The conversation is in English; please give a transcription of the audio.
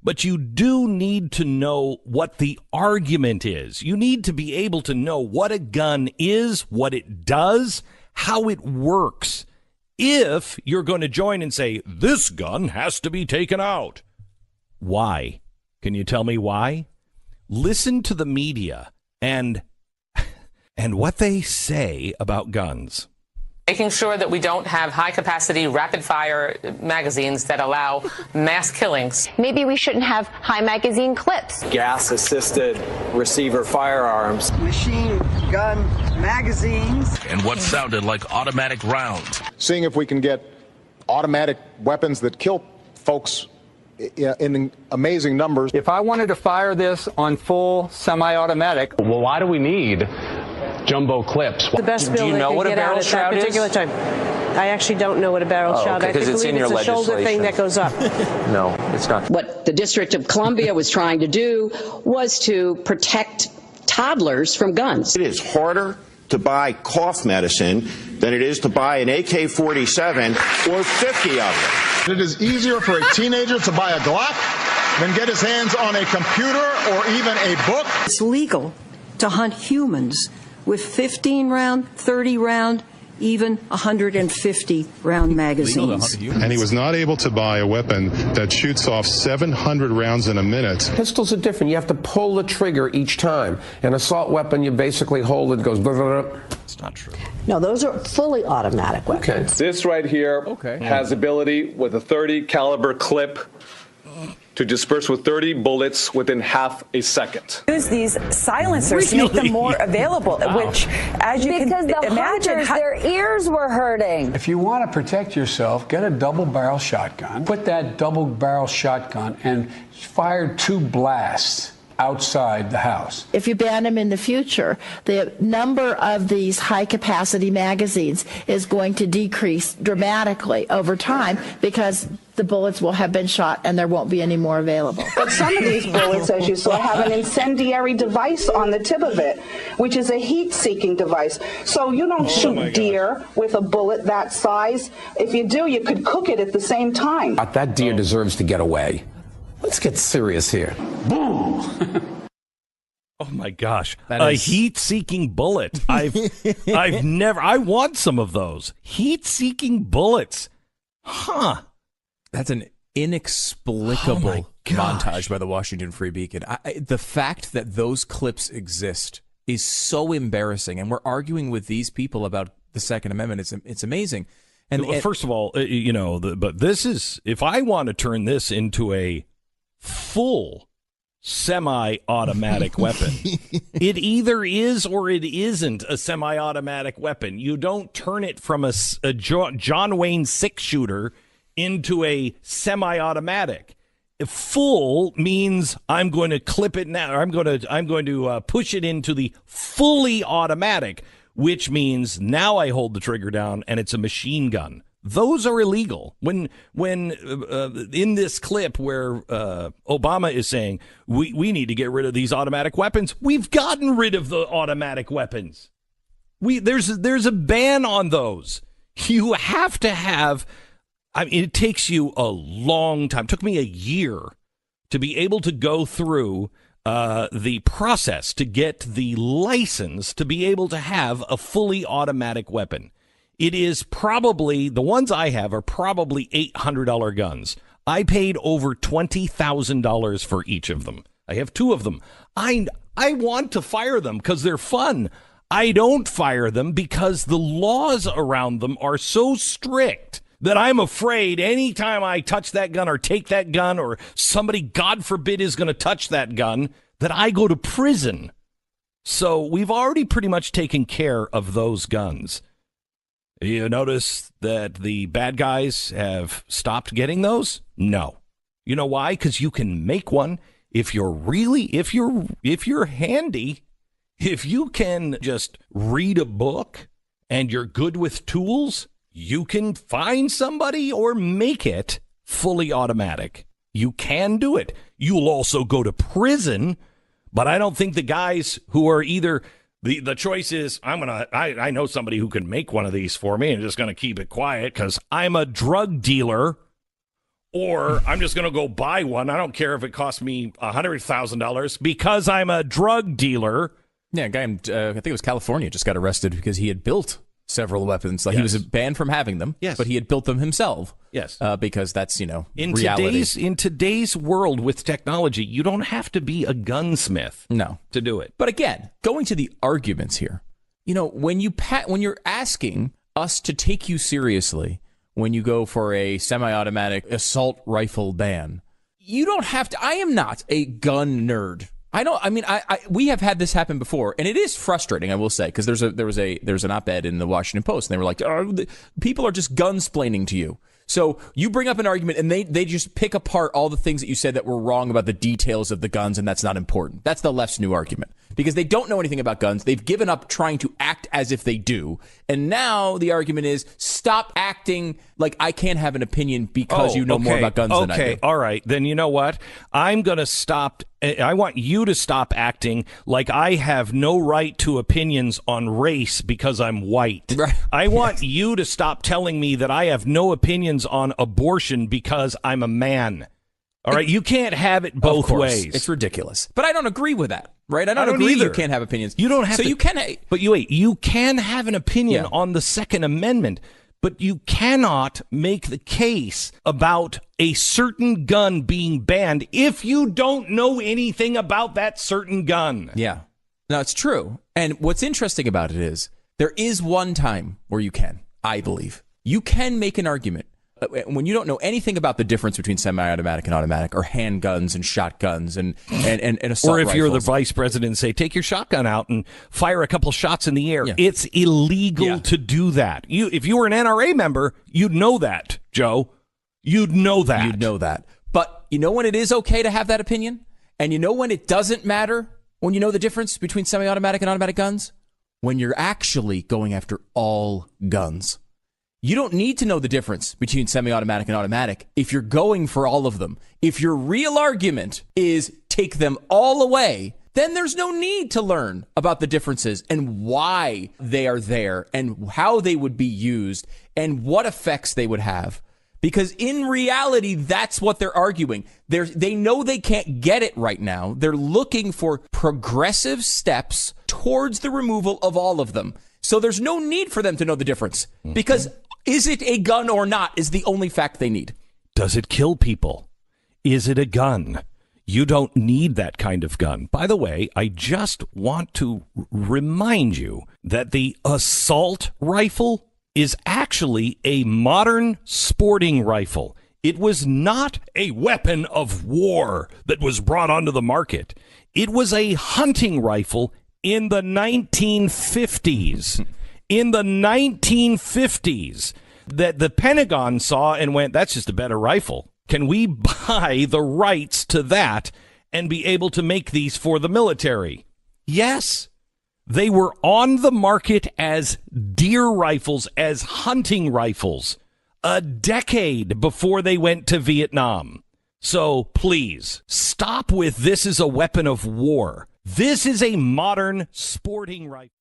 But you do need to know what the argument is. You need to be able to know what a gun is, what it does, how it works. If you're going to join and say, this gun has to be taken out. Why? Can you tell me why? Listen to the media and what they say about guns. Making sure that we don't have high-capacity, rapid-fire magazines that allow mass killings. Maybe we shouldn't have high-magazine clips. Gas-assisted receiver firearms. Machine gun magazines. And what sounded like automatic rounds. Seeing if we can get automatic weapons that kill folks in amazing numbers. If I wanted to fire this on full semi-automatic, well, why do we need jumbo clips? The best build they could get out at that particular time. I actually don't know what a barrel shroud is. I think it's a shoulder thing that goes up. No, it's not. What the District of Columbia was trying to do was to protect toddlers from guns. It is harder to buy cough medicine than it is to buy an AK-47 or 50 of them. It is easier for a teenager to buy a Glock than get his hands on a computer or even a book. It's legal to hunt humans with 15-round, 30-round, even 150-round magazines. And he was not able to buy a weapon that shoots off 700 rounds in a minute. Pistols are different. You have to pull the trigger each time. An assault weapon, you basically hold it goes. Blah, blah, blah. It's not true. No, those are fully automatic weapons. Okay. This right here has ability with a 30 caliber clip to disperse with 30 bullets within half a second. Use these silencers to make them more available, which, as you can imagine, their ears were hurting. if you want to protect yourself, get a double-barrel shotgun, put that double-barrel shotgun and fire 2 blasts outside the house. If you ban them in the future, the number of these high-capacity magazines is going to decrease dramatically over time because the bullets will have been shot and there won't be any more available. But some of these bullets, as you saw, have an incendiary device on the tip of it, which is a heat-seeking device. So you don't shoot deer with a bullet that size. If you do, you could cook it at the same time. That deer deserves to get away. Let's get serious here. Boom! Oh my gosh. A heat-seeking bullet. I want some of those. Heat-seeking bullets. Huh. That's an inexplicable montage by the Washington Free Beacon. The fact that those clips exist is so embarrassing, and we're arguing with these people about the Second Amendment. It's amazing. And first of all, but this is, if I want to turn this into a full semi-automatic weapon, it either is or it isn't a semi-automatic weapon. You don't turn it from a John Wayne 6-shooter into a semi-automatic. Full means I'm going to clip it now. Or I'm going to push it into the fully automatic, which means now I hold the trigger down and it's a machine gun. Those are illegal. When in this clip where Obama is saying we need to get rid of these automatic weapons, we've gotten rid of the automatic weapons. There's a ban on those. You have to have. I mean, it takes you a long time. It took me a year to be able to go through the process to get the license to be able to have a fully automatic weapon. It is probably, the ones I have are probably $800 guns. I paid over $20,000 for each of them. I have 2 of them. I want to fire them because they're fun. I don't fire them because the laws around them are so strict that I'm afraid anytime I touch that gun or take that gun or somebody, God forbid, is going to touch that gun, that I go to prison. So we've already pretty much taken care of those guns. You notice that the bad guys have stopped getting those? No. You know why? Because you can make one if you're handy, if you can just read a book and you're good with tools, you can find somebody or make it fully automatic. You can do it. You'll also go to prison, but I don't think the guys who are either the choice is I know somebody who can make one of these for me and just going to keep it quiet because I'm a drug dealer, Or I'm just going to go buy one. I don't care if it costs me $100,000 because I'm a drug dealer. Yeah, a guy in, I think it was California, just got arrested because he had built several weapons. Like, he was banned from having them, but he had built them himself. Yes. Because that's, in reality. In today's world with technology, you don't have to be a gunsmith to do it. But again, going to the arguments here, when you're asking us to take you seriously when you go for a semi-automatic assault rifle ban, you don't have to. I am not a gun nerd. We have had this happen before, and it is frustrating, I will say, because there's an op-ed in the Washington Post, and they were like, people are just gunsplaining to you. So you bring up an argument, and they just pick apart all the things that you said that were wrong about the details of the guns, and that's not important. That's the left's new argument, because they don't know anything about guns. They've given up trying to act as if they do. And now the argument is, stop acting like I can't have an opinion because you know more about guns than I do. Okay, all right. Then you know what? I'm going to stop. I want you to stop acting like I have no right to opinions on race because I'm white. Right. I want you to stop telling me that I have no opinions on abortion because I'm a man. All right, you can't have it both ways. It's ridiculous. But I don't agree with that, right? I don't agree either. You can't have opinions. You don't have so to. You can. But you can have an opinion on the Second Amendment, but you cannot make the case about a certain gun being banned if you don't know anything about that certain gun. Yeah. No, it's true. And what's interesting about it is there is one time where you can, I believe. You can make an argument when you don't know anything about the difference between semi-automatic and automatic, or handguns and shotguns and assault Or if rifles. you're the vice president and say, take your shotgun out and fire a couple shots in the air. Yeah. It's illegal to do that. If you were an NRA member, you'd know that, Joe. You'd know that. You'd know that. But you know when it is okay to have that opinion? And you know when it doesn't matter? When you know the difference between semi-automatic and automatic guns? When you're actually going after all guns. You don't need to know the difference between semi-automatic and automatic if you're going for all of them. If your real argument is take them all away, then there's no need to learn about the differences and why they are there and how they would be used and what effects they would have. Because in reality, that's what they're arguing. They know they can't get it right now. They're looking for progressive steps towards the removal of all of them. So there's no need for them to know the difference, because is it a gun or not is the only fact they need. Does it kill people? Is it a gun? You don't need that kind of gun. By the way, I just want to remind you that the assault rifle is actually a modern sporting rifle. It was not a weapon of war that was brought onto the market. It was a hunting rifle in the 1950s. In the 1950s, that the Pentagon saw and went, that's just a better rifle. Can we buy the rights to that and be able to make these for the military? Yes. They were on the market as deer rifles, as hunting rifles, a decade before they went to Vietnam. So please, stop with this is a weapon of war. This is a modern sporting rifle.